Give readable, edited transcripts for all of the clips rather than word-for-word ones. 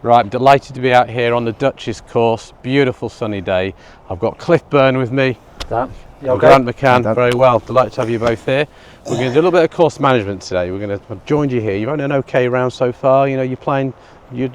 Right, I'm delighted to be out here on the Duchess Course. Beautiful sunny day. I've got Cliff Byrne with me. Dan, you okay? Grant McCann, very well. Delighted to have you both here. We're going to do a little bit of course management today. I've joined you here. You've had an okay round so far. You know, you're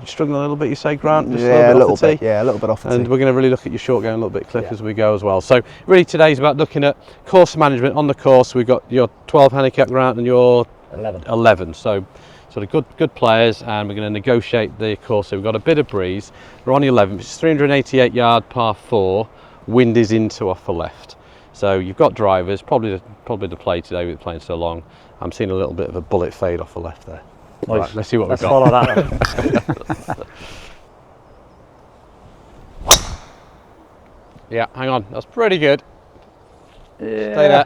struggling a little bit, you say, Grant? Just yeah, a little bit. Yeah, a little bit off the tee. And we're going to really look at your short game a little bit, Cliff, as we go as well. So really today's about looking at course management on the course. We've got your 12 handicap, Grant, and your 11. So sort of good players, and we're going to negotiate the course. So we've got a bit of breeze. We're on the 11, which is 388 yard par 4. Wind is into off the left. So you've got drivers, probably the play today with playing so long. I'm seeing a little bit of a bullet fade off the left there. Nice. Right, let's see what we've got. Follow that. Yeah, hang on, that's pretty good. Yeah. Stay there.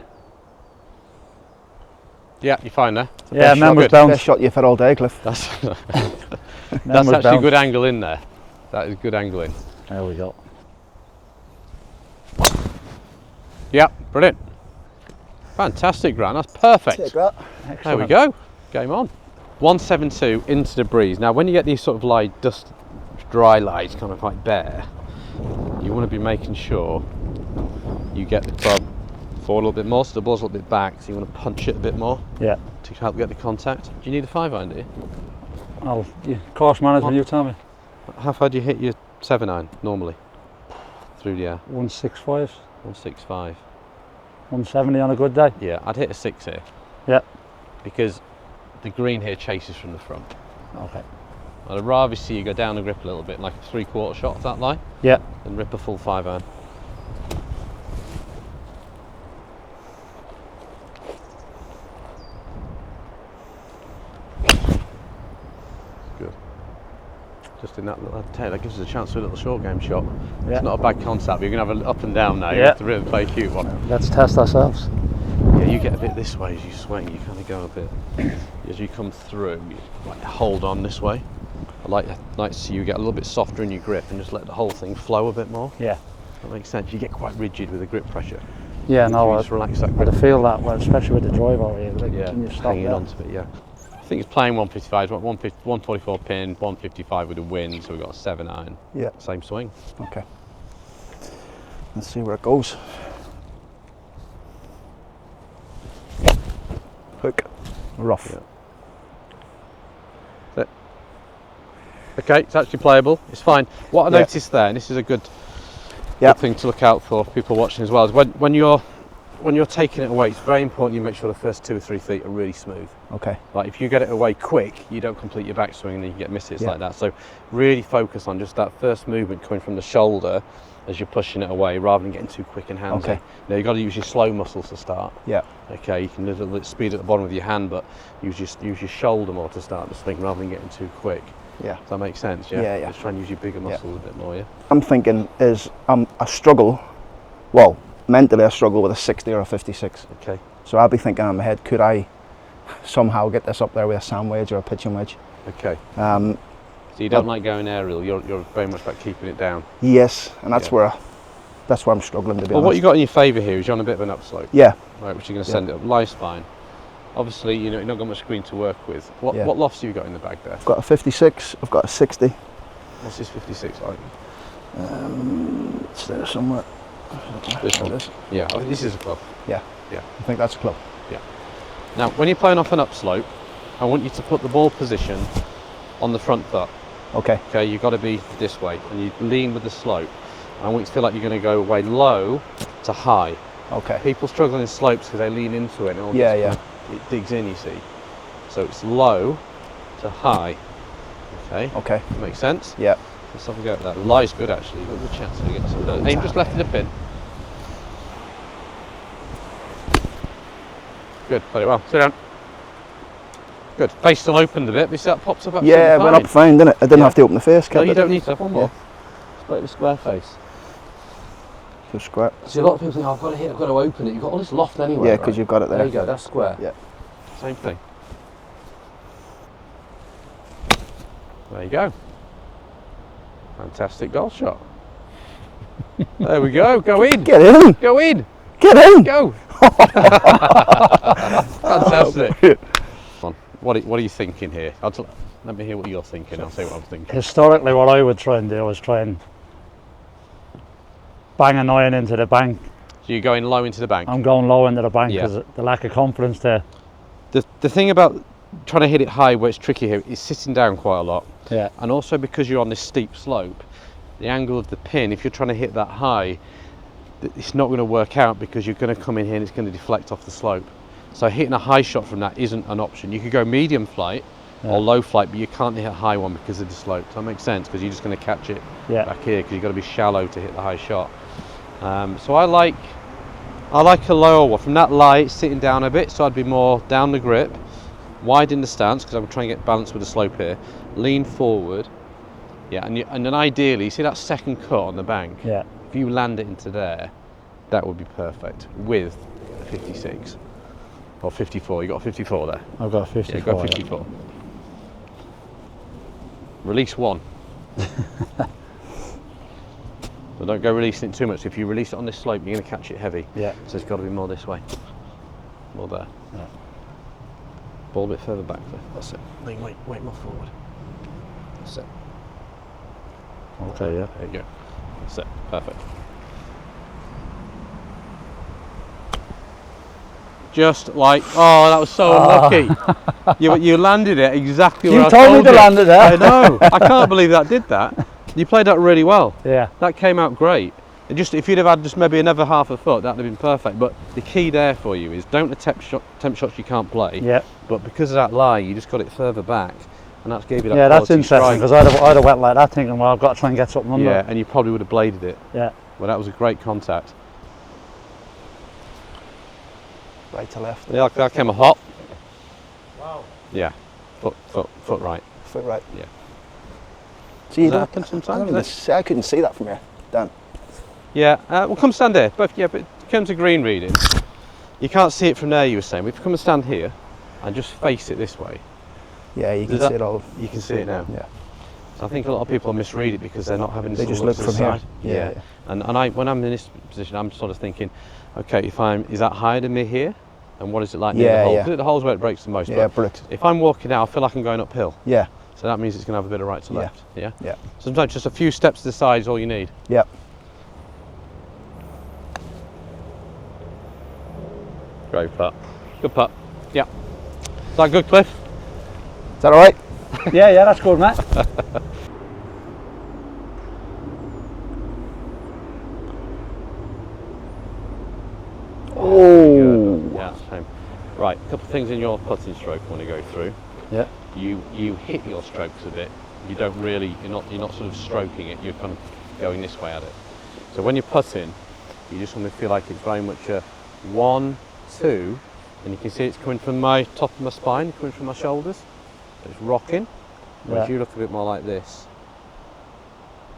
Yeah, you're fine there. Yeah, man was Best bounced. shot you've had all day, Cliff. That's actually a good angle in there. That is good angle in. There we go. Yeah, brilliant. Fantastic, Grant. That's perfect. Take that. There we go. Game on. 172 into the breeze. Now, when you get these sort of like dry lies, kind of like bare, you want to be making sure you get the club forward a little bit more, so the ball's a little bit back, so you want to punch it a bit more. Yeah. To help get the contact. Do you need a 5-iron, do you? Course management, you tell me. How far do you hit your 7-iron normally? Through the air? 165. 165. 170 on a good day. Yeah, I'd hit a 6 here. Yeah. Because the green here chases from the front. Okay. I'd rather see you go down the grip a little bit, like a 3/4 shot off that line. Yeah. And rip a full 5-iron. Good. Just in that little tail, that gives us a chance for a little short game shot. Yeah. It's not a bad concept. You're going to have an up and down now. You Yeah. have to really play a cute one. Let's test ourselves. Yeah, you get a bit this way as you swing. You kind of go a bit as you come through. You like hold on this way. I like to see you get a little bit softer in your grip and just let the whole thing flow a bit more. Yeah. That makes sense. You get quite rigid with the grip pressure. Yeah, So no, you just relax that I'd grip. feel that, well, especially with the drive over here. Like, Yeah, can you stop hanging that? on to it. Yeah. I think it's playing 155. 144 pin, 155 with a win. So we've got a 7-iron. Yeah. Same swing. Okay. Let's see where it goes. Hook. Rough. Yeah. Okay, it's actually playable. It's fine. What I noticed there, and this is a good thing to look out for people watching as well, is when you're taking it away, it's very important you make sure the first 2 or 3 feet are really smooth. Okay. Like if you get it away quick, you don't complete your backswing and then you get misses like that. So really focus on just that first movement coming from the shoulder as you're pushing it away, rather than getting too quick and handsy. Okay. Now you've got to use your slow muscles to start. Yeah. Okay, you can do a little bit speed at the bottom of your hand, but use your shoulder more to start the swing rather than getting too quick. Yeah. Does that make sense? Yeah. Yeah, yeah. Just try and use your bigger muscles a bit more. Yeah. I'm thinking I struggle, well, mentally I struggle with a 60 or a 56. Okay. So I'll be thinking in my head, could I somehow get this up there with a sand wedge or a pitching wedge? Okay. Um, So you don't like going aerial. You're very much about keeping it down. yes, and that's where I'm struggling, to be Well, honest. what you got in your favour here is you're on a bit of an upslope. Yeah. Right, which you're going to send it up. Lie's fine. Obviously, you've not got much screen to work with. What lofts have you got in the bag there? I've got a 56. I've got a 60. What's this 56 like? It's there somewhere. This There one. it is. Yeah. Oh, this is a club. Yeah. Yeah. I think that's a club. Yeah. Now, when you're playing off an upslope, I want you to put the ball position on the front foot. Okay. Okay, you've got to be this way, and you lean with the slope. I want you to feel like you're going to go away low to high. Okay. People struggle in slopes because they lean into it and all Yeah, just yeah. kind of, it digs in, you see. So it's low to high. Okay. Okay. Makes sense? Yeah. Let's have a go at that. Lie's good actually. You've got a good chance to get some dirt. Aim just left of the pin. Good. Put it well. Sit down. Good. Face still opened a bit. This that pops up. Yeah, it went up fine, didn't it? I didn't have to open the face. No, kept you it. don't need to have one more. Just play it with square face. So square. See, a lot of people think, oh, I've got to hit, I've got to open it. You've got all this loft anyway. Yeah, because you've got it there. There you go, that's square. Yeah. Same thing. There you go. Fantastic golf shot. There we go. Go in. Get in. Go in. Get in. Go. Fantastic. Come on. What are you thinking here? Let me hear what you're thinking. I'll say what I'm thinking. Historically, what I would try and do is try and bang an iron into the bank. So you're going low into the bank? I'm going low into the bank Yeah. because the lack of confidence there. The thing about trying to hit it high where it's tricky here is sitting down quite a lot. Yeah. And also because you're on this steep slope, the angle of the pin, if you're trying to hit that high, it's not going to work out because you're going to come in here and it's going to deflect off the slope. So hitting a high shot from that isn't an option. You could go medium flight or low flight, but you can't hit a high one because of the slope. Does that make sense? Because you're just going to catch it back here because you've got to be shallow to hit the high shot. So I like a lower one. From that lie, it's sitting down a bit, so I'd be more down the grip, wide in the stance because I'm trying to get balance with the slope here. Lean forward, and then ideally, see that second cut on the bank? Yeah. If you land it into there, that would be perfect with a 56 or 54. You got a 54 there? I've got a 54. Yeah, got a 54. Release one. So don't go releasing it too much. If you release it on this slope, you're going to catch it heavy. Yeah. So it's got to be more this way. More there. Yeah. Ball a bit further back there. That's it. Lean way more forward. That's it. Okay, yeah. There you go. That's it. Perfect. Just like, oh, that was so unlucky. You landed it exactly where I told you. You told me to land it there. I know. I can't believe that did that. You played that really well. Yeah. That came out great. And just if you'd have had just maybe another half a foot, that would have been perfect. But the key there for you is don't attempt shots you can't play. Yeah. But because of that lie, you just got it further back, and that's gave you that. Yeah, that's quality interesting strike. because I'd have went like that thinking, well, I've got to try and get something under. Yeah, and you probably would have bladed it. Yeah. Well, that was a great contact. Right to left. Yeah, that came a hop. Wow. Yeah, foot right. Foot right. Yeah. See, Does that happen sometimes? I couldn't see that from here, Dan. Yeah, well, come stand here. But yeah, but it comes to green reading. You can't see it from there. You were saying. If you come and stand here, and just face it this way. Yeah, you can Does see it all. You can see it now. Yeah. So I think a lot of people misread it because they're not having. They just look look to the from here. side. Yeah. And when I'm in this position, I'm sort of thinking, okay, is that higher than me here? And what is it like near the hole? Yeah. The hole's where it breaks the most. Yeah, but bricks. if I'm walking out, I feel like I'm going uphill. Yeah. So that means it's going to have a bit of right to left. Yeah. Yeah. Sometimes just a few steps to the side is all you need. Yeah. Great putt. Good putt. Yeah. Is that good, Cliff? Is that all right? Yeah, that's good, mate. Oh. Yeah, same. Right, a couple of things in your putting stroke I want to go through. Yeah. You hit your strokes a bit. You don't really. You're not sort of stroking it. You're kind of going this way at it. So when you're putting, you just want to feel like it's very much a 1, 2, and you can see it's coming from my top of my spine, coming from my shoulders. It's rocking. Whereas you look a bit more like this.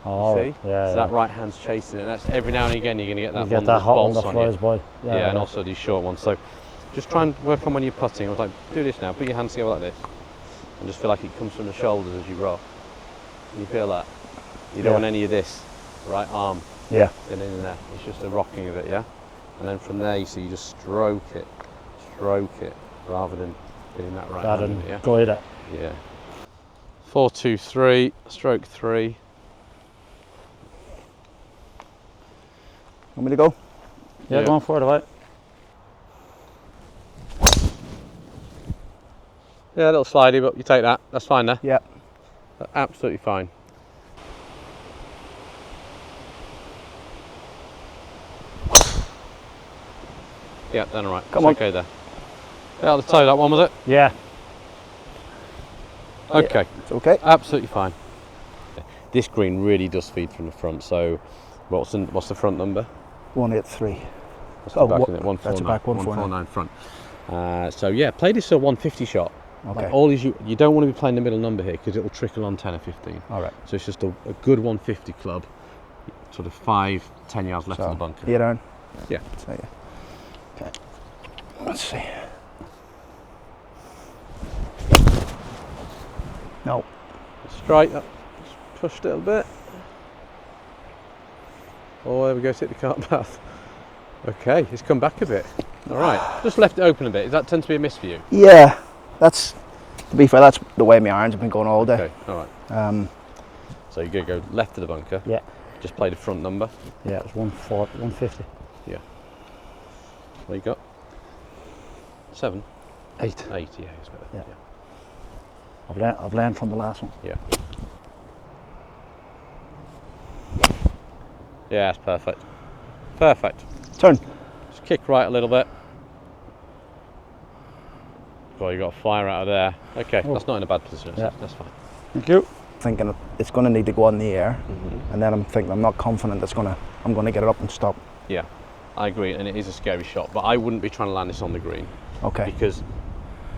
Oh, See? yeah. So that right hand's chasing it. That's every now and again you're going to get that You get one that hot on bounce the on flies you. by. Yeah, and also these short ones. So just try and work on when you're putting. I was like, do this now. Put your hands together like this, and just feel like it comes from the shoulders as you rock. Can you feel that? You don't want any of this right arm getting in there. It's just the rocking of it, yeah. And then from there, you see, you just stroke it, rather than getting that right hand. Yeah. Guide it. Yeah. 4, 2, 3. Stroke 3. Want me to go? Yeah, going for it, right? Yeah, a little slidey, but you take that. That's fine there. Yeah. Absolutely fine. Yeah, done all right. Come It's on. okay there. Out of the toe, that one, was it? Yeah. Okay. It's okay. Absolutely fine. This green really does feed from the front. So, what's the front number? 183. What's the back, isn't it? 149. That's the back, 149. 149 front. So yeah, play this a 150 shot. Okay. Like all is you don't want to be playing the middle number here because it will trickle on 10 or 15. All right. So it's just a good 150 club, sort of 5-10 yards left of the bunker. Here, Aaron. Yeah. So, yeah. Okay. Let's see. No. Straight up, just pushed it a little bit. Oh, there we go, hit the cart path. Okay, it's come back a bit. All right, just left it open a bit. Does that tend to be a miss for you? Yeah, that's To be fair, that's the way my irons have been going all day. Okay, all right. So you're going to go left of the bunker. Yeah. Just play the front number. Yeah, it was 140, 150. Yeah. What you got? 7? 8. 8, yeah. It's better. Yeah. I've learned from the last one. Yeah. Yeah, that's perfect. Perfect. Turn. Just kick right a little bit. Oh, you got a flyer out of there. Okay, that's not in a bad position. Yeah. That's fine. Thank you. Thinking it's going to need to go on the air, and then I'm thinking I'm not confident I'm going to get it up and stop. Yeah, I agree, and it is a scary shot, but I wouldn't be trying to land this on the green. Okay. Because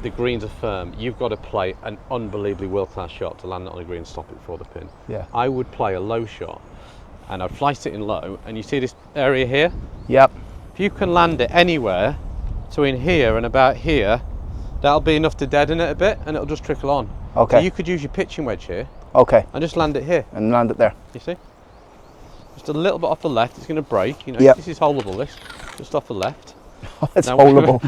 the greens are firm. You've got to play an unbelievably world-class shot to land it on the green and stop it before the pin. Yeah. I would play a low shot, and I'd flight it in low, and you see this area here? Yep. If you can land it anywhere between here and about here, that'll be enough to deaden it a bit, and it'll just trickle on. Okay. So you could use your pitching wedge here, Okay. and just land it here. And land it there. You see? Just a little bit off the left. It's going to break. You know, Yep. This is holeable. This just off the left. It's Now, holeable.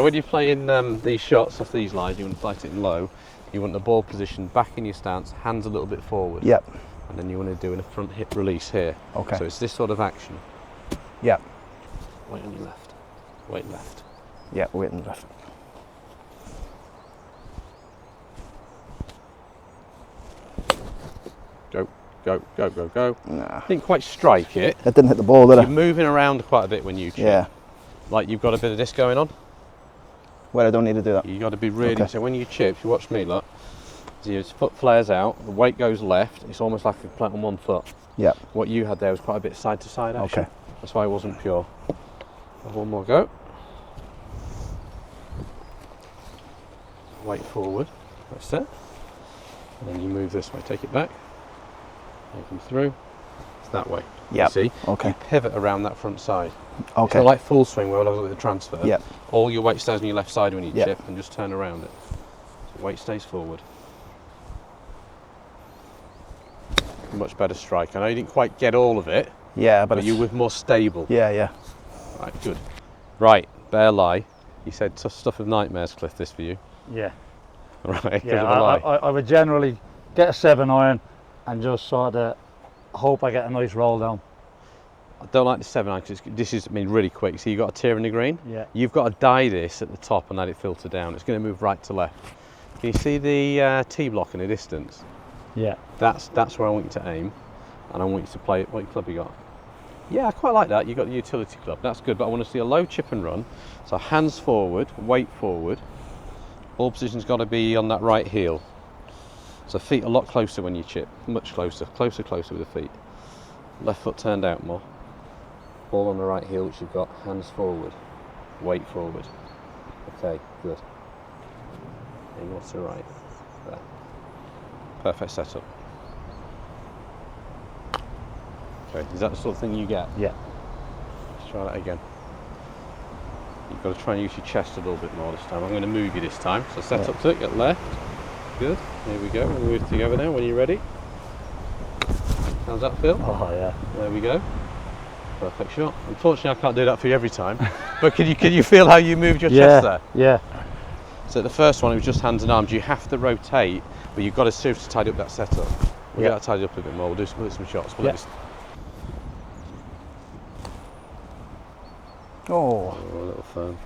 when you're playing these shots off these lines, you want to flight it in low. You want the ball position back in your stance, hands a little bit forward. Yep. And then you want to do a front hip release here. Okay. So it's this sort of action. Yep. Weight on your left. Weight left. Yep. Wait and left. Go, go, go, go, go. Nah. Didn't quite strike it. That didn't hit the ball, did You're it? moving around quite a bit when you chip. Yeah. Like you've got a bit of this going on. Well, I don't need to do that. You got to be really. Okay. So when you chip, you watch me. Look. So your foot flares out. The weight goes left. It's almost like you play on one foot. Yep. What you had there was quite a bit side to side action. Okay. That's why it wasn't pure. Have one more go. Weight forward. That's it. And then you move this way. Take it back. And come through. It's that way. Yep. You see? Okay. You pivot around that front side. It's Okay. not like full swing where I was with the transfer. Yep. All your weight stays on your left side when you Yep. chip and just turn around it. So weight stays forward. Much better strike. I know you didn't quite get all of it, Yeah, but you were more stable. Yeah, yeah. Right, good. Right, bare lie. You said tough stuff of nightmares, Cliff, this for you. Yeah. Right, because Yeah, of a lie. I would generally get a 7 iron and just sort of hope I get a nice roll down. I don't like the 7-iron because this is, I mean, really quick. So you've got a tear in the green. Yeah. You've got to die this at the top and let it filter down. It's going to move right to left. Can you see the tee block in the distance? Yeah. That's where I want you to aim, and I want you to play it. What club you got? Yeah, I quite like that. You got the utility club. That's good, but I want to see a low chip and run. So hands forward, weight forward. Ball position's got to be on that right heel. So feet a lot closer when you chip, much closer, closer with the feet. Left foot turned out more. Ball on the right heel, which you've got. Hands forward, weight forward. Okay, good. And what's the right? There. Perfect setup. Okay, is that the sort of thing you get? Yeah. Let's try that again. You've got to try and use your chest a little bit more this time. I'm going to move you this time. So set up to it, get left. Good. Here we go. We'll move together now when you're ready. How's that feel? Oh yeah. There we go. Perfect shot. Unfortunately, I can't do that for you every time. But can you feel how you moved your chest there? Yeah. So the first one, it was just hands and arms. You have to rotate, but you've got to seriously tidy up that setup. We'll get that tidied up a bit more. We'll do some shots. We'll let this. Oh, A little firm.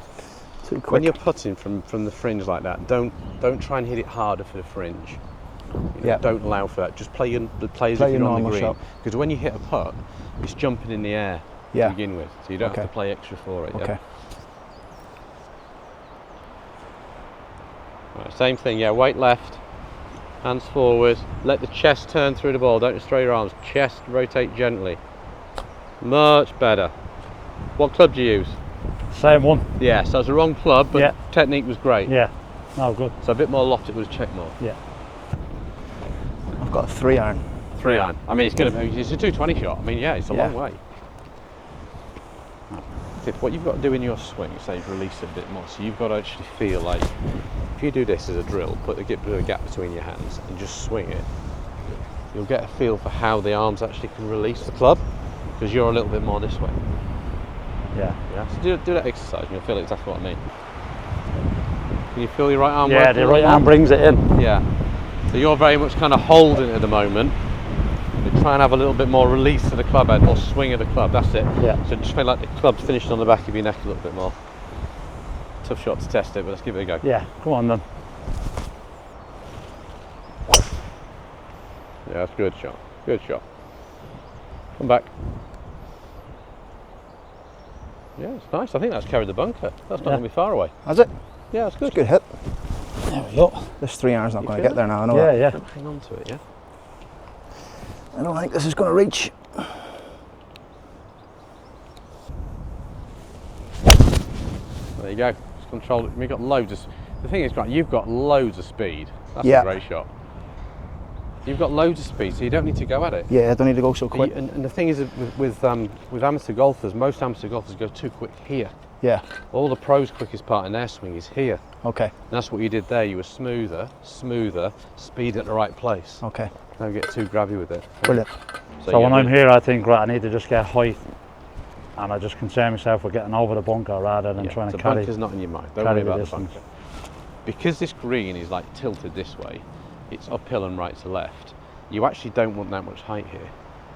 too quick. When you're putting from the fringe like that, don't try and hit it harder for the fringe. You know, Yeah. Don't allow for that. Just play as if Play you're your on the normal green. shot. Because when you hit a putt, it's jumping in the air Yeah. to begin with, so you don't Okay. have to play extra for it. Okay. Yeah? Right, same thing. Yeah, weight left, hands forward. Let the chest turn through the ball. Don't just throw your arms. Chest rotate gently. Much better. What club do you use? Same one. Yeah, so it's the wrong club, but Yeah. technique was great. Yeah. No, good. So a bit more loft, it would have checked more. Yeah. I've got a 3 iron. 3-iron. I mean, it's a 220 shot. I mean, yeah, it's a long way. What you've got to do in your swing is say release it a bit more. So you've got to actually feel like, if you do this as a drill, put a bit of a gap between your hands and just swing it, you'll get a feel for how the arms actually can release the club, because you're a little bit more this way. Yeah. Yeah. So do that exercise and you'll feel exactly what I mean. Can you feel your right arm? Yeah, working the a right little arm more? brings it in. Yeah. So you're very much kind of holding it at the moment. You try and have a little bit more release of the club head or swing of the club. That's it. Yeah. So just feel like the club's finishing on the back of your neck a little bit more. Tough shot to test it, but let's give it a go. Yeah, come on then. Yeah, that's a good shot. Good shot. Come back. Yeah, it's nice. I think that's carried the bunker. That's not going to be far away. Has it? Yeah, that's good. It's a good hit. There we go. This 3 iron's not You going to feel get there now, I know Yeah, that. yeah. Hang on to it, yeah? I don't think this is going to reach. There you go. Just control it. You've got loads of... The thing is, Grant, you've got loads of speed. That's Yeah. a great shot. You've got loads of speed, so you don't need to go at it. Yeah, I don't need to go so quick. And the thing is, with amateur golfers, most amateur golfers go too quick here. Yeah, All the pros' quickest part in their swing is here. okay, And that's what you did there. You were smoother, speed at the right place. okay. Don't get too grabby with it. Brilliant. So when yeah, I'm here, I think, right, I need to just get height, and I just concern myself with getting over the bunker rather than trying to the carry. bunker's not in your mind. Don't carry worry the about the distance. bunker. Because this green is like tilted this way, it's uphill and right to left. You actually don't want that much height here.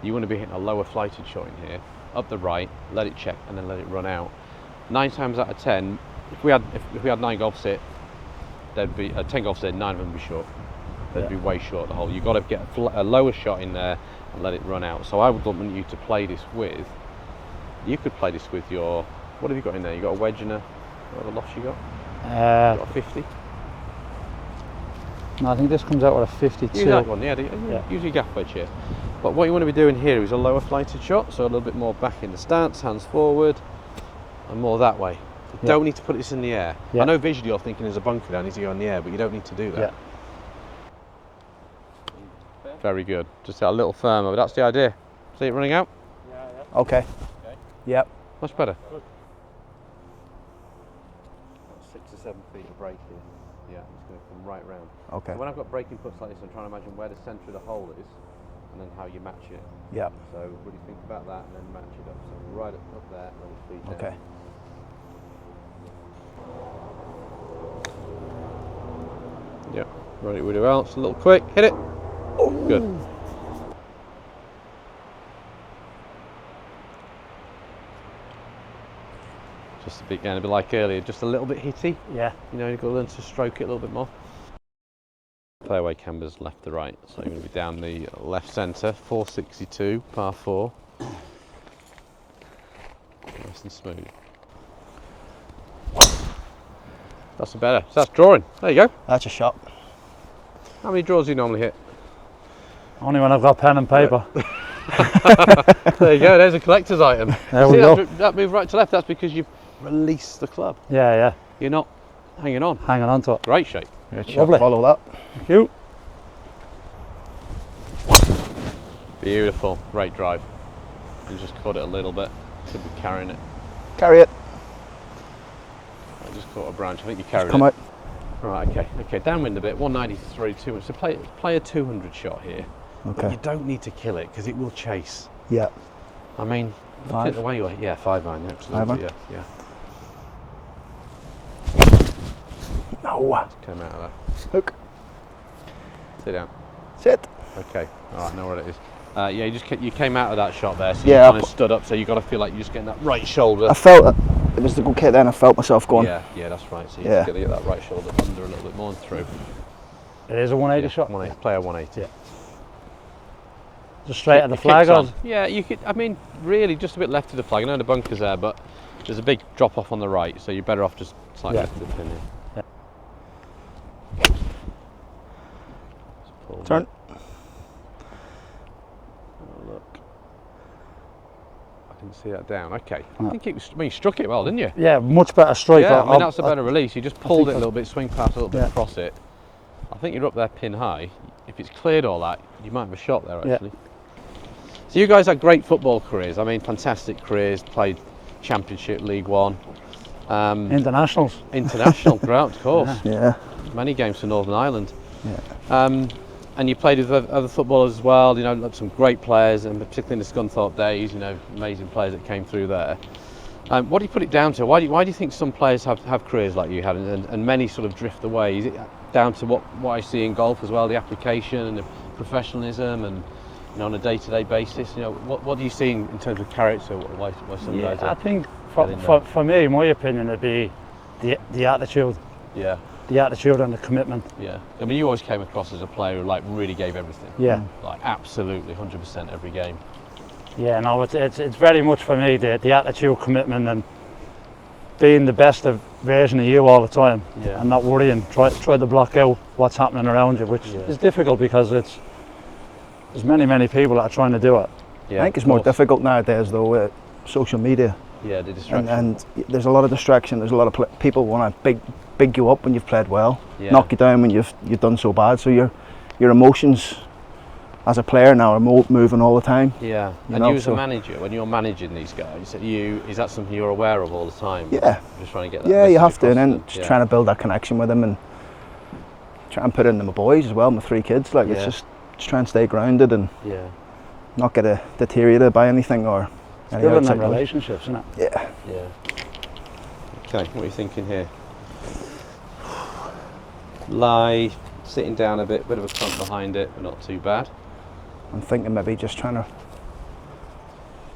You want to be hitting a lower flighted shot in here, up the right, let it check, and then let it run out. 9 times out of 10, if we had 9 golfs hit, there'd be 10 golfs hit, 9 of them would be short. They'd be way short of the hole. You've got to get a lower shot in there and let it run out. So I would want you to play this with. You could play this with your. What have you got in there? You got a wedge and a. What other lofts you got? You got a 50. No, I think this comes out with a 52. Use that one, yeah. Use your gaff wedge here. But what you want to be doing here is a lower flighted shot, so a little bit more back in the stance, hands forward, and more that way. You don't need to put this in the air. Yeah. I know visually you're thinking there's a bunker there, I need to go in the air, but you don't need to do that. Yeah. Very good. Just a little firmer, but that's the idea. See it running out? Okay. Yep. Much better. Good. 6 or 7 feet of break here. Yeah, it's going to come right round. Okay. When I've got breaking puts like this, I'm trying to imagine where the centre of the hole is, and then how you match it. Yep. So really think about that, and then match it up. So right up there, let it feed down. Okay. Yeah, run it really well. It's a little quick. Hit it. Oh, good. Just a bit, again, a bit like earlier, just a little bit hitty. Yeah. You know, you've got to learn to stroke it a little bit more. Fairway cambers left to right, so you're going to be down the left centre, 462, par 4. Nice and smooth. That's better. So that's drawing. There you go. That's a shot. How many draws do you normally hit? Only when I've got pen and paper. There you go, there's a collector's item. There See we go. that move right to left, that's because you've released the club. Yeah, yeah. You're not hanging on. Hanging on to it. Great shape. Good shot. Lovely. Follow that. Thank you. Beautiful. Great drive. You just caught it a little bit. Could be carrying it. Carry it. I just caught a branch. I think you carried Come it. out. Right, okay, downwind a bit, 193, 200. So play a 200 shot here. But Okay. you don't need to kill it because it will chase. Yeah. I mean, look 5. at the way you are. Yeah, 5 iron, absolutely. 5 Yeah. No. Came out of that. Hook. Sit down. Sit. Okay, all right, I know what it is. Yeah, you came out of that shot there, so Yeah, you kind of stood up, so you got to feel like you're just getting that right shoulder. I felt it. It was the good kick then. I felt myself going. Yeah, that's right. So you Yeah. just got to get that right shoulder under a little bit more and through. It is a 180 shot. 180, play a 180. Yeah. Just straight at the It flag kicks on. Yeah, you could. I mean, really, just a bit left of the flag. I know the bunker's there, but there's a big drop off on the right, so you're better off just slightly left of the pin here. Yeah. Just pull Turn. that. Oh, look. I can see that down. Okay. I think it was. I mean, you struck it well, didn't you? Yeah, much better strike. Yeah, I mean that's a better release. You just pulled it a think little bit, swing past a little bit Yeah. across it. I think you're up there pin high. If it's cleared all that, you might have a shot there Yeah. actually. So you guys had great football careers. I mean, fantastic careers. Played Championship, League One, Internationals. international, ground, of course. Yeah. Many games for Northern Ireland. Yeah. And you played with other footballers as well. You know, like some great players, and particularly in the Scunthorpe days. You know, amazing players that came through there. What do you put it down to? Why do you think some players have careers like you had, and many sort of drift away? Is it down to what I see in golf as well, the application and the professionalism, and on a day-to-day basis? What do you see in terms of character? Why some guys? I think for me, my opinion, it'd be the attitude. Yeah. The attitude and the commitment. Yeah. I mean, you always came across as a player who really gave everything. Yeah. Like absolutely 100% every game. Yeah, no, it's very much for me the attitude, commitment, and being the best version of you all the time, and not worrying. Try to block out what's happening around you, which is difficult because there's many people that are trying to do it. Yeah, I think it's more difficult nowadays though with social media. Yeah, the distraction. And there's a lot of distraction. There's a lot of people want to big you up when you've played well, knock you down when you've done so bad. So your emotions as a player now are moving all the time. Yeah, and you as a manager, when you're managing these guys, is that something you're aware of all the time? Yeah. Just trying to get that. Yeah, you have to, and then just trying to build that connection with them and try and put in my boys as well, my 3 kids. Like it's just try and stay grounded and not get deteriorated by anything or. Building them relationships, isn't it? Yeah. Yeah. Okay, what are you thinking here? Lie, sitting down a bit of a clump behind it, but not too bad. I'm thinking maybe just trying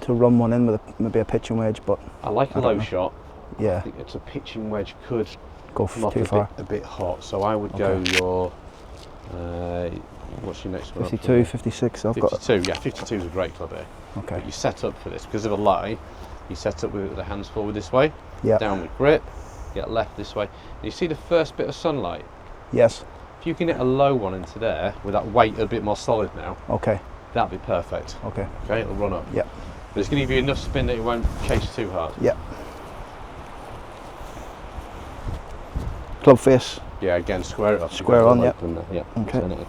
to run one in with maybe a pitching wedge, but I like a low shot. Yeah. I think it's a pitching wedge could go too far. A bit hot, so I would go your. What's your next one? 52, 56. I've 52. Yeah, 52 is a great club here. Okay. But you set up for this because of a lie. You set up with the hands forward this way. Yeah. Downward grip. Get left this way. And you see the first bit of sunlight. Yes. If you can get a low one into there with that weight a bit more solid now. Okay. That'd be perfect. Okay. Okay, it'll run up. Yeah. But it's going to give you enough spin that it won't chase too hard. Yeah. Club face. Yeah, again, square it up. Square on, yeah. Yeah. Okay.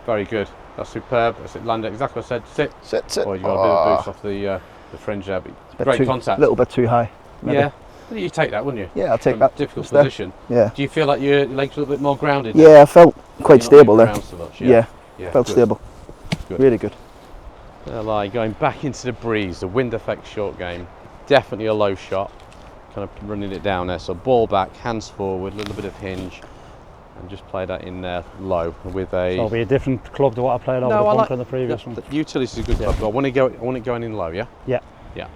Very good. That's superb. That's it. Land it exactly what I said. Sit. Sit. Oh, you got a bit of boost off the fringe there, but great contact. A little bit too high. Maybe. Yeah. Well, you take that, wouldn't you? Yeah, I'll take From that. Difficult position. Yeah. Do you feel like your legs are a little bit more grounded? Yeah, I felt quite stable there. So much, yeah. Felt good. stable. Good. Really good. Going back into the breeze, the wind effect short game. Definitely a low shot. Kind of running it down there. So ball back, hands forward, a little bit of hinge. And just play that in there low with a. So it'll be a different club to what I played over the bunker in the previous one. Utility is a good club. But I want it going in low, yeah? Yeah. Yeah.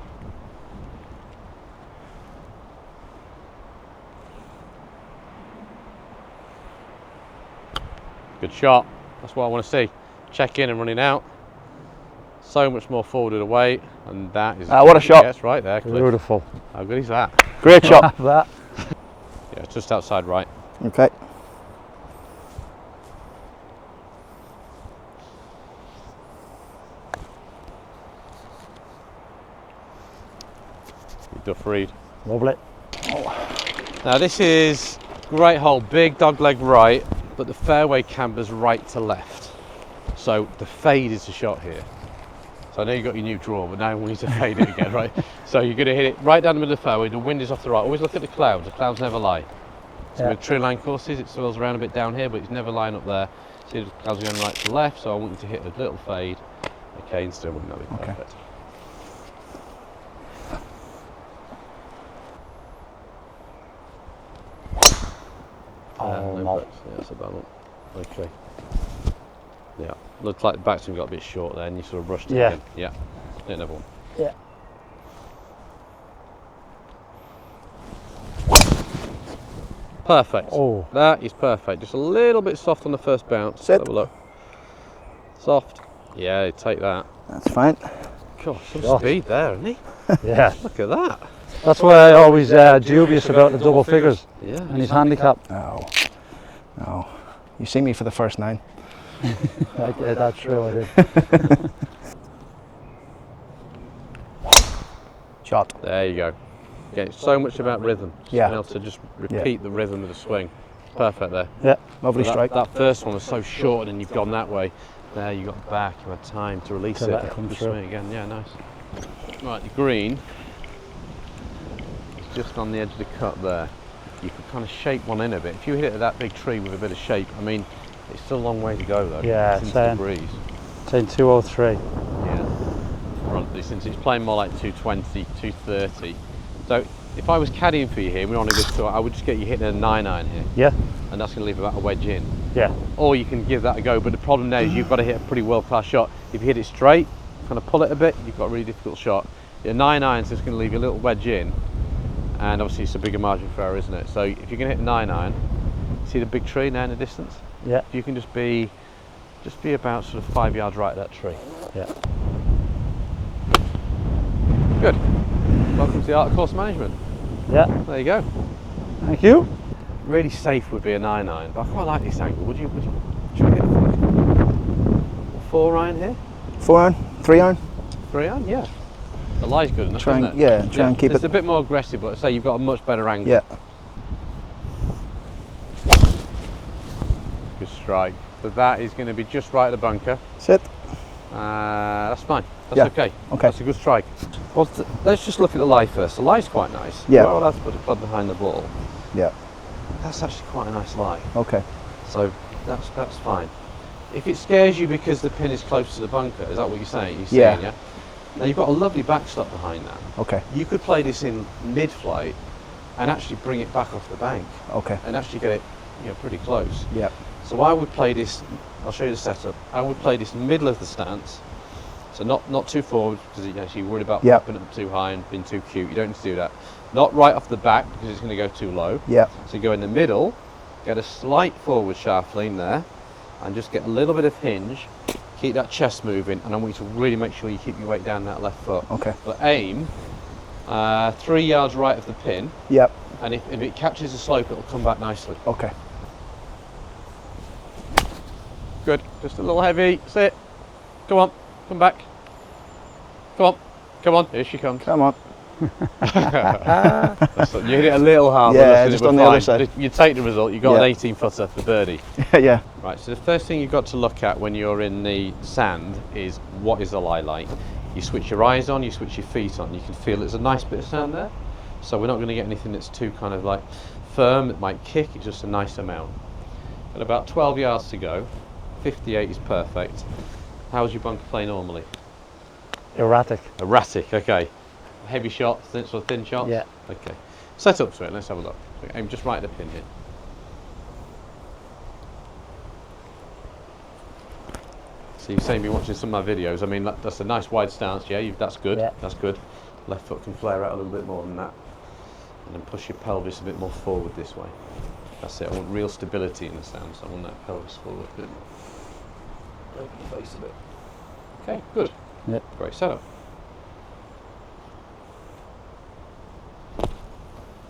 Good shot. That's what I want to see. Check in and running out. So much more forward of the weight, and that is. What a shot! Yes, right there. Cliff. Beautiful. How good is that? Great shot. That. Yeah, just outside right. Okay. Duff read. Lovely. Now this is great hole, big dog leg right, but the fairway cambers right to left. So the fade is the shot here. So I know you've got your new draw, but now we need to fade it again, right? So you're going to hit it right down the middle of the fairway, the wind is off the right. Always look at the clouds never lie. So with true line courses, it swirls around a bit down here, but it's never lying up there. See the clouds are going right to left, so I want you to hit a little fade. Okay, and still wouldn't that be perfect. Oh, no. Yeah, that's a bad one. Okay. Yeah, looks like the backswing got a bit short there and you sort of rushed it again. Yeah, do another one. Yeah. Perfect. Oh. That is perfect. Just a little bit soft on the first bounce. Sit. Have a look. Soft. Yeah, take that. That's fine. Gosh, some speed there, isn't he? Yeah. Look at that. That's why I always dubious about the double figures Yeah. and his handicap. No. No. You see me for the first 9. That's true, I did. Shot. There you go. Again, it's so much about rhythm. Yeah. Being able to just repeat the rhythm of the swing. Perfect there. Yeah. Lovely So strike. that first one was so short and you've gone that way. There you got back, you had time to release To it. let it come Just through. swing again, yeah, nice. Right, the green is just on the edge of the cut there. you could kind of shape one in a bit. If you hit it at that big tree with a bit of shape, I mean, it's still a long way to go though. Yeah, it's into the breeze. Saying 203. Yeah. Since it's playing more like 220, 230. So if I was caddying for you here, we're on a good tour, I would just get you hitting a 9-iron here. Yeah. And that's going to leave about a wedge in. Yeah. Or you can give that a go, but the problem there is you've got to hit a pretty world-class shot. If you hit it straight, kind of pull it a bit, you've got a really difficult shot. Your 9-iron's just going to leave you a little wedge in, and obviously it's a bigger margin for error, isn't it? So if you're going to hit a 9-iron, see the big tree now in the distance? Yeah. You can just be about sort of 5 yards right of that tree. Yeah. Good. Welcome to the art of course management. Yeah. There you go. Thank you. Really safe would be a 9-iron, but I quite like this angle. Would you hit a 4-iron here? 4-iron, 3-iron. 3-iron, yeah. The lie's good enough, Try isn't and, it? yeah, try and keep it's it. a bit more aggressive, but say you've got a much better angle. Yeah. Good strike. So that is going to be just right at the bunker. Sit. That's fine. That's Yeah. okay. Okay. That's a good strike. Well, let's just look at the lie first. The lie's quite nice. Yeah. Well, that's put a club behind the ball. Yeah. That's actually quite a nice lie. Okay. So that's fine. If it scares you because the pin is close to the bunker, is that what you're saying? Yeah. Now you've got a lovely backstop behind that. Okay. You could play this in mid-flight and actually bring it back off the bank Okay. and actually get it, pretty close. Yeah. So I would play this. I'll show you the setup. I would play this in the middle of the stance, so not too forward because you're worried about Yep. popping it up too high and being too cute. You don't need to do that. Not right off the back because it's going to go too low. Yeah. So you go in the middle, get a slight forward shaft lean there, and just get a little bit of hinge. Keep that chest moving, and I want you to really make sure you keep your weight down that left foot. Okay. But aim 3 yards right of the pin, Yep. and if it catches the slope, it'll come back nicely. Okay. Good. Just a little heavy. Sit. Come on. Come back. Come on. Come on. Here she comes. Come on. You hit it a little harder. Yeah, just on the other side. You take the result. You got Yeah. an 18-footer for birdie. Yeah. Right. So the first thing you've got to look at when you're in the sand is what is the lie like. You switch your eyes on. You switch your feet on. You can feel there's a nice bit of sand there. So we're not going to get anything that's too kind of like firm. It might kick. It's just a nice amount. At about 12 yards to go. 58 is perfect. How's your bunker play normally? Erratic. Erratic, okay. Heavy shot, thin shots? Yeah. Okay. Set up to it, let's have a look. So aim just right at the pin here. So you've seen me watching some of my videos. I mean, that's a nice wide stance, yeah, that's good. Yeah. That's good. Left foot can flare out a little bit more than that. And then push your pelvis a bit more forward this way. That's it, I want real stability in the stance. I want that pelvis forward a bit more. Open the face a bit. Okay, good. Yep. Great setup.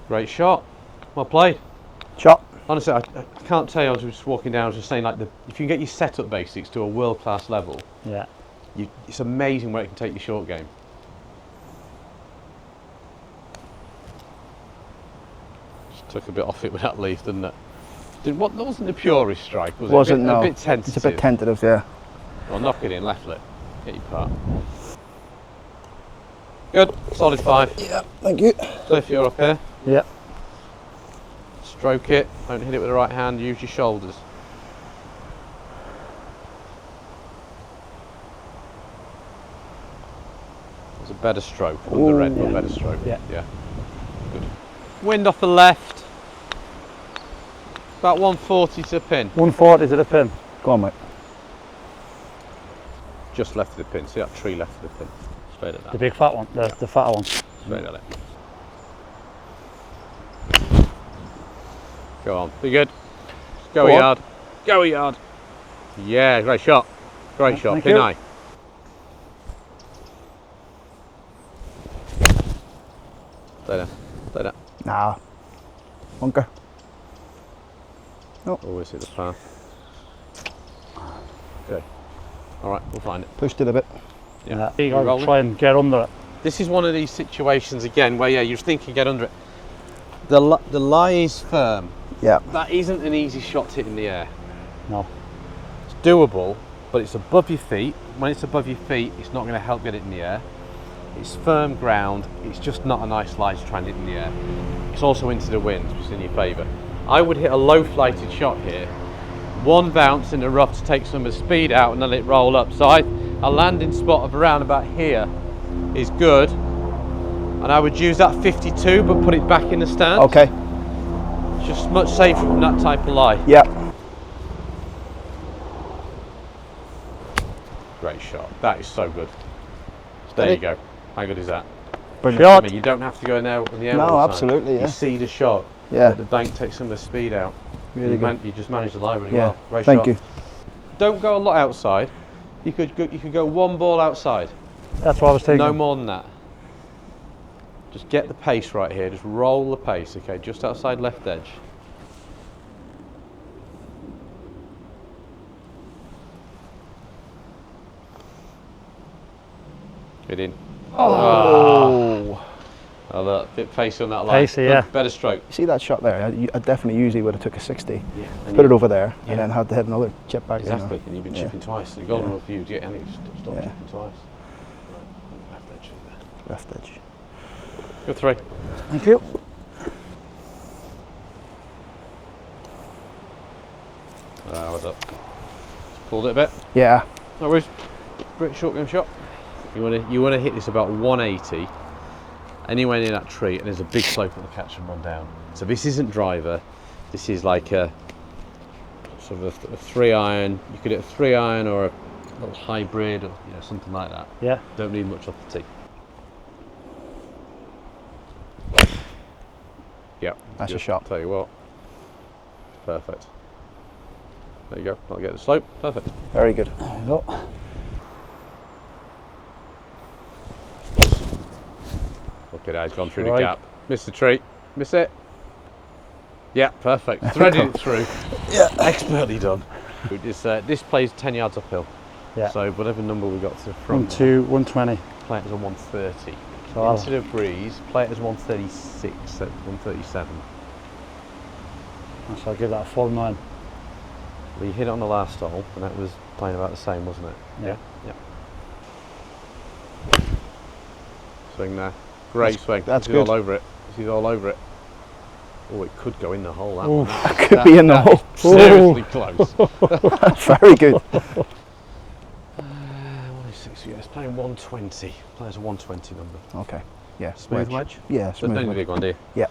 Great shot. Well played. Shot. Honestly, I can't tell you. I was just walking down. I was just saying, like, if you can get your setup basics to a world-class level, Yeah. it's amazing where it can take your short game. Just took a bit off it with that leaf, didn't it? That wasn't the purest strike, was it? Wasn't, no. A bit tentative. It's a bit tentative, yeah. Well, knock it in, left lip. Get your part. Good. Solid 5. Yeah, thank you. Cliff, you're up here. Yeah. Stroke it. Don't hit it with the right hand. Use your shoulders. There's a better stroke on the red, but better stroke. Yeah. Yeah. Good. Wind off the left. About 140 to the pin. 140 to the pin. Go on, mate. Just left of the pin. See that tree left of the pin. Straight at that. The big fat one. The fatter one. Straight at it. Go on. Be good. Go a yard. Go a yard. Yeah, great shot. Great shot. Thank Pin you. eye. Stay there. Stay there. Nah. Bunker. Always hit the path. Okay. Alright, we'll find it. Pushed it a bit. Yeah. You You got to rolling? try and get under it. This is one of these situations again where you're thinking get under it. The lie is firm. Yeah. That isn't an easy shot to hit in the air. No. It's doable, but it's above your feet. When it's above your feet, it's not going to help get it in the air. It's firm ground. It's just not a nice lie to try and hit in the air. It's also into the wind, which is in your favour. I would hit a low flighted shot here. One bounce in the rough to take some of the speed out and then let it roll up. So a landing spot of around about here is good. And I would use that 52 but put it back in the stand. Okay. It's just much safer from that type of lie. Yeah. Great shot. That is so good. There you go. How good is that? Brilliant. I mean, you don't have to go in there in the air all No, the time. absolutely. Yeah. You see the shot. Yeah. The bank takes some of the speed out. Really good. You just managed the lie really Yeah. well. Great Thank shot. you. Don't go a lot outside. You could go one ball outside. That's what I was thinking. No more than that. Just get the pace right here. Just roll the pace. Okay, just outside left edge. Get in. Oh. Oh, look, bit pacey on that line. Pacey, yeah. Better stroke. You see that shot there? I definitely usually would have took a 60, Yeah. put it over there, and then had to hit another chip back. Exactly, and you've been chipping twice. The golden rule for you to get any stop Yeah. chipping twice. Right, left edge there. Left edge. Good three. Thank you. What's up? Pulled it a bit. Yeah. No worries. Great short game shot. You want to hit this about 180. Anywhere near that tree, and there's a big slope at the catch and run down. So this isn't driver. This is like a sort of a 3-iron. You could hit a 3-iron or a little hybrid, or something like that. Yeah. Don't need much off the tee. Yeah. That's good. a shot. Tell you what. Perfect. There you go. I'll get the slope. Perfect. Very good. There we go. Look at that. He's gone through Right. the gap. Missed the tree. Miss it. Yeah, perfect. Threaded it through. Yeah. Expertly done. This plays 10 yards uphill. Yeah. So whatever number we got to the front, 120. play it as a 130. So I'll- Into the breeze, play it as 136 at 137. So I'll give that a full 9. We hit it on the last hole, and that was playing about the same, wasn't it? Yeah. Yeah. Swing there. Great swing. that's This is good. all over it. This is all over it. Oh, it could go in the hole. That Ooh. one. Could be in the hole. Seriously close. Very good. 160. It's playing 120. Plays a 120 number. Okay. Yeah. Smooth wedge. Yeah. So Smooth don't need a wedge. big one, do you? Yeah.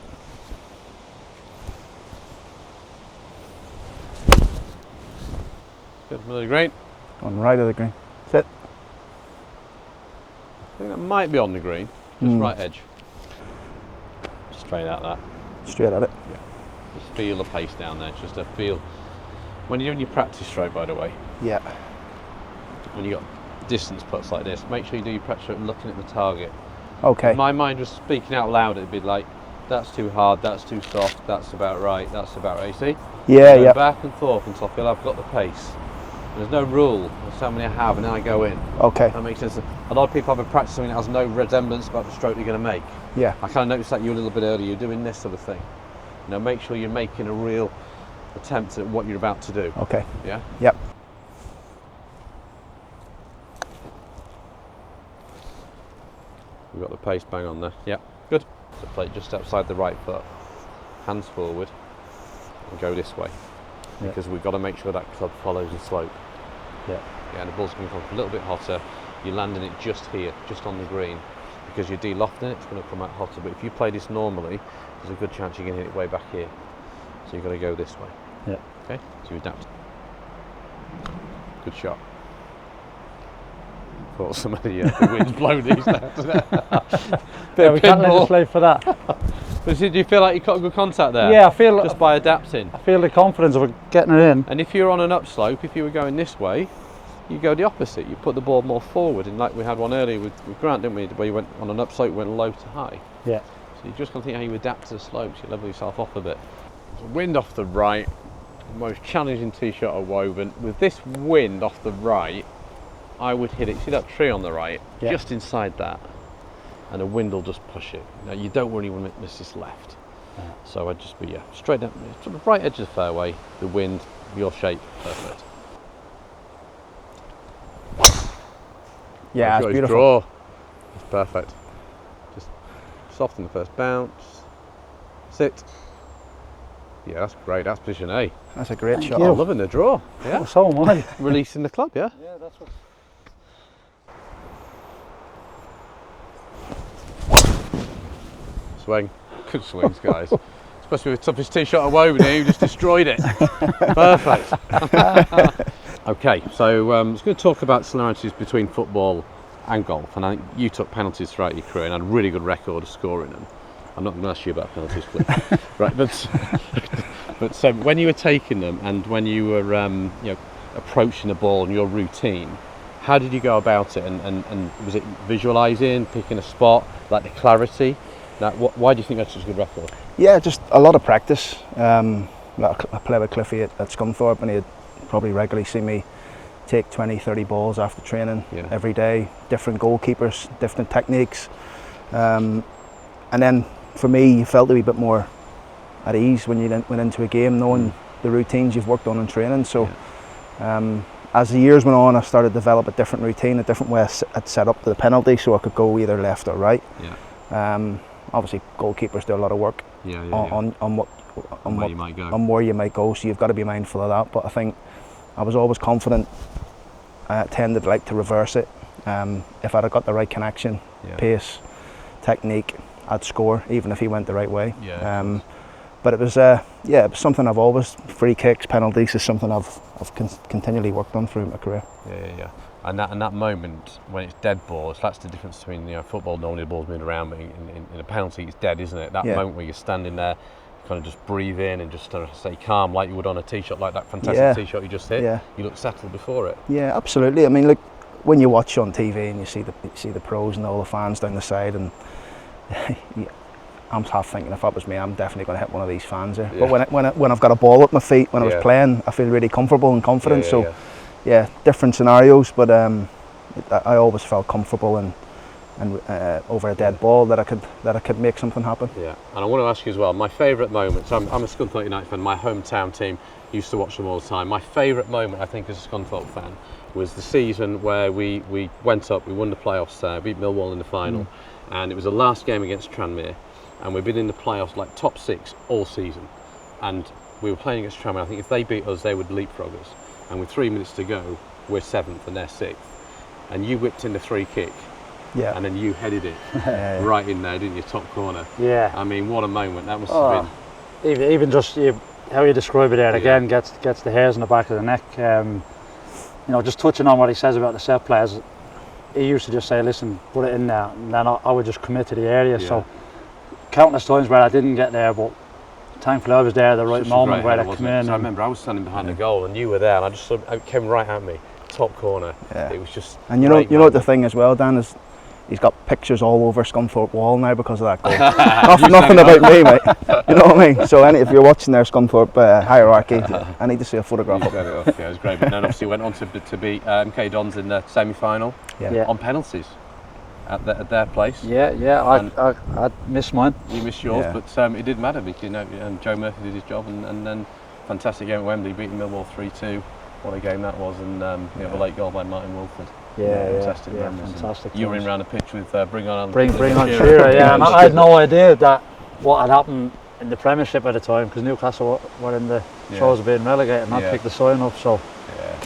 Good. Middle of the green. On right of the green. Sit. I think that might be on the green. Just Mm. right edge. Straight out that. Straight at it. Just feel the pace down there. Just a feel. When you're doing your practice stroke, by the way, Yeah. when you got distance putts like this, make sure you do your practice stroke looking at the target. Okay. If my mind was speaking out loud, it'd be like, that's too hard, that's too soft, that's about right, that's about right. You see? Yeah. Go Yeah. back and forth until I feel I've got the pace. And there's no rule. There's how many I have, and then I go in. Okay. That makes sense. A lot of people have a practice something that has no resemblance about the stroke you're going to make. Yeah. I kind of noticed that you a little bit earlier. You're doing this sort of thing. Make sure you're making a real attempt at what you're about to do. Okay. Yeah. Yep. We've got the pace bang on there. Yep. Good. So play it just outside the right foot. Hands forward. And go this way. Yeah. Because we've got to make sure that club follows the slope. Yeah. Yeah, and the ball's going to come a little bit hotter. You're landing it just here, just on the green. Because you're de-lofting it, it's going to come out hotter. But if you play this normally, there's a good chance you're going to hit it way back here. So you've got to go this way. Yeah. Okay, so you adapt. Good shot. Thought some of the wind's blown these left. Yeah, we can't legislate for that. But do you feel like you got good contact there? Yeah, I feel Just by adapting. I feel the confidence of getting it in. And if you're on an upslope, if you were going this way, you go the opposite. You put the ball more forward, and like we had one earlier with Grant, didn't we? Where you went on an upslope, went low to high. Yeah. So you just got to think how you adapt to the slopes. You level yourself off a bit. Wind off the right, the most challenging tee shot of Woburn. With this wind off the right, I would hit it. See that tree on the right? Yeah. Just inside that, and the wind will just push it. Now you don't really want to miss this left. Yeah. So I'd just be straight down, to the right edge of the fairway. The wind, your shape, perfect. Yeah. It's Got his beautiful. draw. That's perfect. Just soften the first bounce. Sit. Yeah, that's great. That's position A. That's a great shot. I'm loving the draw. Yeah. Oh, so am I. Releasing the club, yeah? Yeah, that's what. Swing. Good swings, guys. Especially with the toughest tee shot of Woburn here, you just destroyed it. Perfect. Okay, so I was going to talk about similarities between football and golf, and I think you took penalties throughout your career and had a really good record of scoring them. I'm not going to ask you about penalties, Cliff. Right, but so when you were taking them and when you were approaching the ball and your routine, how did you go about it? And was it visualising, picking a spot, like the clarity? Now, why do you think that's such a good record? Yeah, just a lot of practice. I play with Cliffy at Scunthorpe, and he'd probably regularly see me take 20, 30 balls after training every day, different goalkeepers, different techniques. And then for me, you felt a wee bit more at ease when you went into a game, knowing the routines you've worked on in training. So as the years went on, I started to develop a different routine, a different way I'd set up the penalty so I could go either left or right. Obviously, goalkeepers do a lot of work on where you might go, so you've got to be mindful of that. But I think I was always confident. I tended to like to reverse it. If I'd have got the right connection, pace, technique, I'd score, even if he went the right way. But it was it was something I've always, free kicks, penalties is something I've continually worked on throughout my career. And that moment when it's dead balls, that's the difference between football. Normally the ball's moving around, but in a penalty it's dead, isn't it? That moment where you're standing there, kind of just breathe in and just stay calm, like you would on a tee shot, like that fantastic tee shot you just hit. You look settled before it. Yeah, absolutely. I mean, look, when you watch on TV and you see the pros and all the fans down the side, and I'm half thinking, if that was me, I'm definitely going to hit one of these fans here. But when I've got a ball at my feet, when I was playing, I feel really comfortable and confident. Different scenarios, but I always felt comfortable and over a dead ball that I could make something happen. Yeah, and I want to ask you as well, my favourite moment. So I'm a Scunthorpe United fan. My hometown team, used to watch them all the time. My favourite moment, I think, as a Scunthorpe fan, was the season where we went up, we won the playoffs, beat Millwall in the final, and it was the last game against Tranmere, and we've been in the playoffs like top 6 all season, and we were playing against Tranmere. I think if they beat us, they would leapfrog us. And with 3 minutes to go, we're 7th and they're 6th. And you whipped in the free kick, and then you headed it right in there, didn't you, top corner? Yeah. I mean, what a moment that must have been. Even just how you describe it there again gets the hairs on the back of the neck. Just touching on what he says about the set players, he used to just say, listen, put it in there, and then I would just commit to the area. So countless times where I didn't get there, but thankfully I was there at the right moment where I came in. So I remember I was standing behind the goal and you were there, and I just saw it came right at me, top corner. It was just. And you know what the thing as well, Dan, is he's got pictures all over Scunthorpe Wall now because of that goal. Nothing about me, mate. You know what I mean? So if you're watching their Scunthorpe hierarchy, I need to see a photograph of it. Yeah, it was great. But then obviously went on to beat MK Dons in the semi-final on penalties. At their place. I missed mine. You missed yours, but it didn't matter because and Joe Murphy did his job, and then fantastic game at Wembley, beating Millwall 3-2. What a game that was, and a late goal by Martin Wolford. Fantastic. Fantastic. You were in around the pitch with Bring On Shearer. And I had no idea that what had happened in the Premiership at the time, because Newcastle were in the throes of being relegated, and I picked the sign up. So.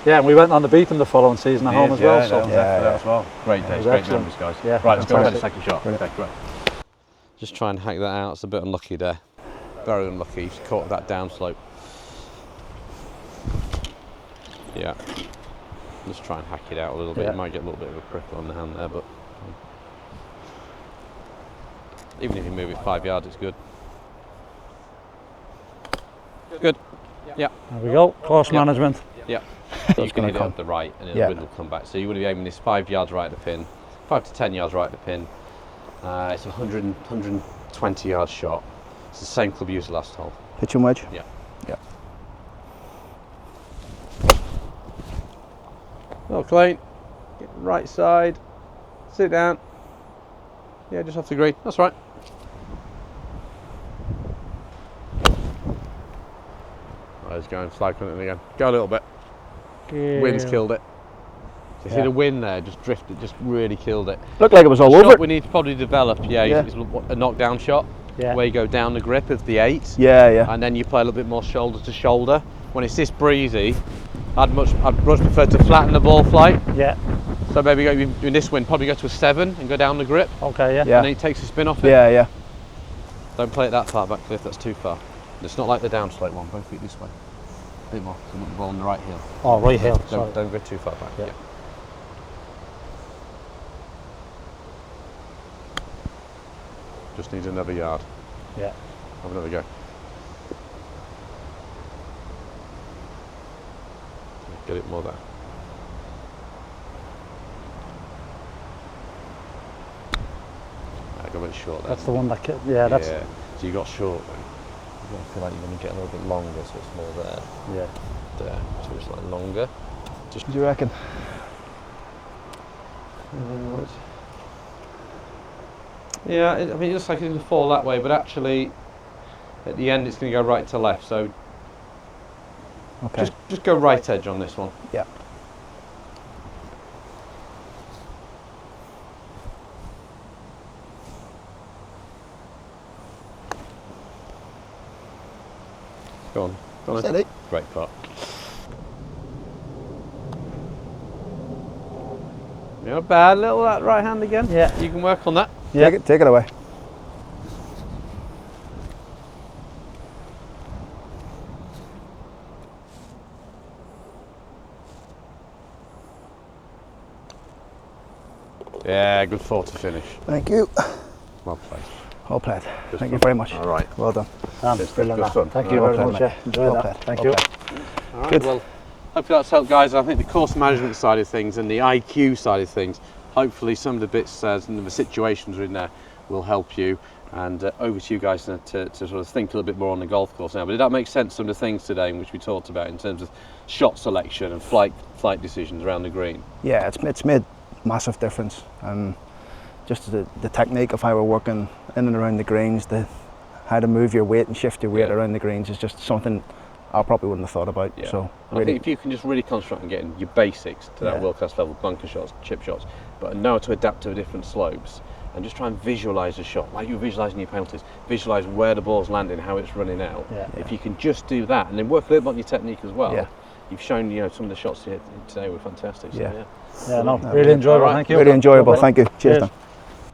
And we went on to beat them the following season at home as well. As well. Great days, great memories, guys. Right, let's go ahead and second shot. Okay, great. Just try and hack that out. It's a bit unlucky there. Very unlucky. He's caught that down slope. Yeah. Let's try and hack it out a little bit. You might get a little bit of a prickle on the hand there, but even if you move it 5 yards, it's good. Good. Yeah. There we go. Course management. Yeah. You can hit it up the right and the wind will come back. So you want to be aiming this 5 yards right at the pin, 5 to 10 yards right at the pin. It's a 120 yard shot. It's the same club you used last hole. Pitch and wedge? Yeah. Well, clean. Get right side. Sit down. Yeah, just off the green. That's right. Oh, he's going flag hunting again. Go a little bit. Wind's killed it. You see the wind there, just drifted, just really killed it. Looked like it was all over it. We need to probably develop, is a knockdown shot, where you go down the grip of the 8. Yeah. And then you play a little bit more shoulder to shoulder. When it's this breezy, I'd much prefer to flatten the ball flight. Yeah. So maybe go in this wind, probably go to a 7 and go down the grip. Okay, yeah. And then it takes the spin off it. Yeah. Don't play it that far back, Cliff, that's too far. It's not like the downslope one, both feet this way. A bit more, so you want the ball on the right heel. Oh, right heel, sorry. Don't go too far back, yeah. Just needs another yard. Yeah. Have another go. Get it more there. I got a bit short there. That's the one that, that's... Yeah, so you got short then. I feel like you're going to get a little bit longer, so it's more there. Yeah. There, so it's like longer. What do you reckon? Yeah, I mean, it looks like it's going to fall that way, but actually, at the end, it's going to go right to left. So, just go right edge on this one. Yeah. Go on. Steady. Great putt. Not bad, little that right hand again. Yeah. You can work on that. Yeah. Take it away. Yeah, good 4 to finish. Thank you. Well played. Well played. Good Thank fun. you very much. All right. Well done. Brilliant. Good fun. Thank you Well very played, much. mate. Enjoy Well that. played. Thank Well you. played. All right, Good. well, hopefully that's helped, guys. I think the course management side of things and the IQ side of things, hopefully some of the bits, some of the situations are in there will help you. And over to you guys to sort of think a little bit more on the golf course now. But did that make sense, some of the things today in which we talked about in terms of shot selection and flight decisions around the green? Yeah, it's made massive difference. Just the technique of how we're working in and around the greens, how to move your weight and shift your weight around the greens is just something I probably wouldn't have thought about. Yeah. So I think if you can just really concentrate on getting your basics to that world-class level, bunker shots, chip shots, but know how to adapt to different slopes, and just try and visualise a shot, like you're visualising your penalties, visualise where the ball's landing, how it's running out. If you can just do that, and then work a little bit on your technique as well, you've shown some of the shots today were fantastic. So, really enjoyable. Right. Thank you. Really enjoyable. Thank you. Cheers. Dan.